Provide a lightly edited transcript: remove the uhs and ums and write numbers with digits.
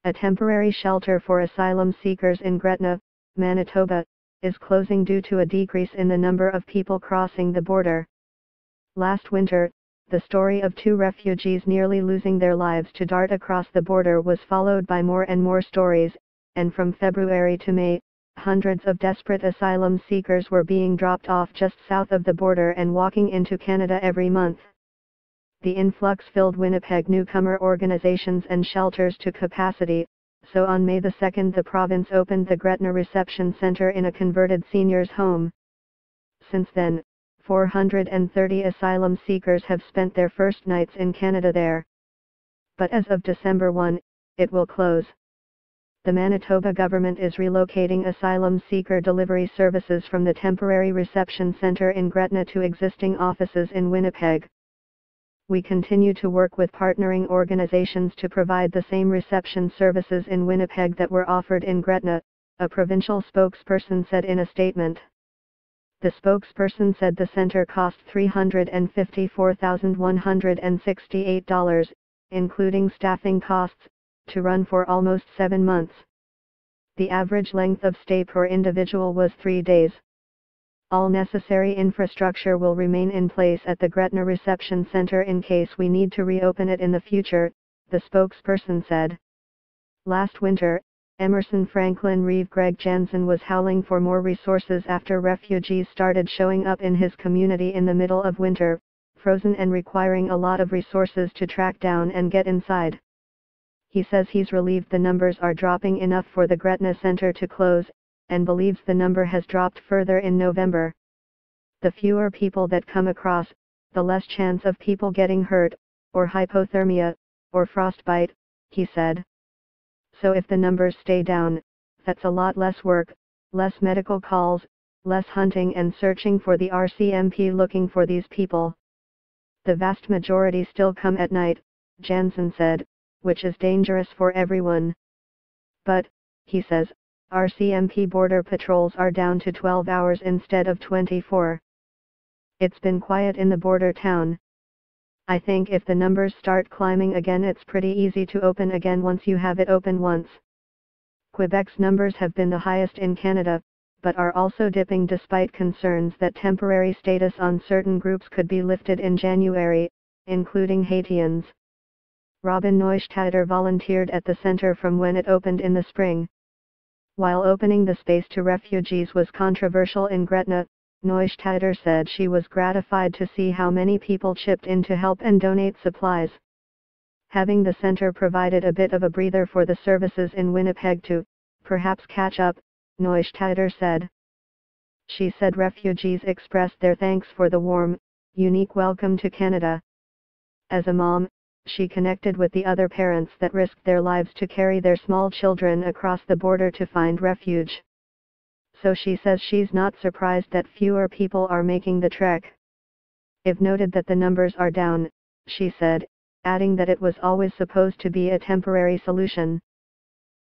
a temporary shelter for asylum seekers in Gretna, Manitoba, is closing due to a decrease in the number of people crossing the border. Last winter, the story of 2 refugees nearly losing their lives to dart across the border was followed by more and more stories, and from February to May, hundreds of desperate asylum seekers were being dropped off just south of the border and walking into Canada every month. The influx filled Winnipeg newcomer organizations and shelters to capacity, so on May 2 the province opened the Gretna Reception Centre in a converted seniors' home. Since then, 430 asylum seekers have spent their first nights in Canada there. But as of December 1, it will close. The Manitoba government is relocating asylum seeker delivery services from the temporary reception centre in Gretna to existing offices in Winnipeg. We continue to work with partnering organizations to provide the same reception services in Winnipeg that were offered in Gretna, a provincial spokesperson said in a statement. The spokesperson said the center cost $354,168, including staffing costs, to run for almost 7 months. The average length of stay per individual was 3 days. All necessary infrastructure will remain in place at the Gretna Reception Center in case we need to reopen it in the future, the spokesperson said. Last winter, Emerson Franklin Reeve Greg Jansen was howling for more resources after refugees started showing up in his community in the middle of winter, frozen and requiring a lot of resources to track down and get inside. He says he's relieved the numbers are dropping enough for the Gretna Center to close, and believes the number has dropped further in November. The fewer people that come across, the less chance of people getting hurt, or hypothermia, or frostbite, he said. So if the numbers stay down, that's a lot less work, less medical calls, less hunting and searching for the RCMP looking for these people. The vast majority still come at night, Jansen said, which is dangerous for everyone. But, he says, RCMP border patrols are down to 12 hours instead of 24. It's been quiet in the border town. I think if the numbers start climbing again it's pretty easy to open again once you have it open once. Quebec's numbers have been the highest in Canada, but are also dipping despite concerns that temporary status on certain groups could be lifted in January, including Haitians. Robin Neustadter volunteered at the center from when it opened in the spring. While opening the space to refugees was controversial in Gretna, Neustadter said she was gratified to see how many people chipped in to help and donate supplies. Having the center provided a bit of a breather for the services in Winnipeg to, perhaps catch up, Neustadter said. She said refugees expressed their thanks for the warm, unique welcome to Canada. As a mom, she connected with the other parents that risked their lives to carry their small children across the border to find refuge. So she says she's not surprised that fewer people are making the trek. I've noted that the numbers are down, she said, adding that it was always supposed to be a temporary solution.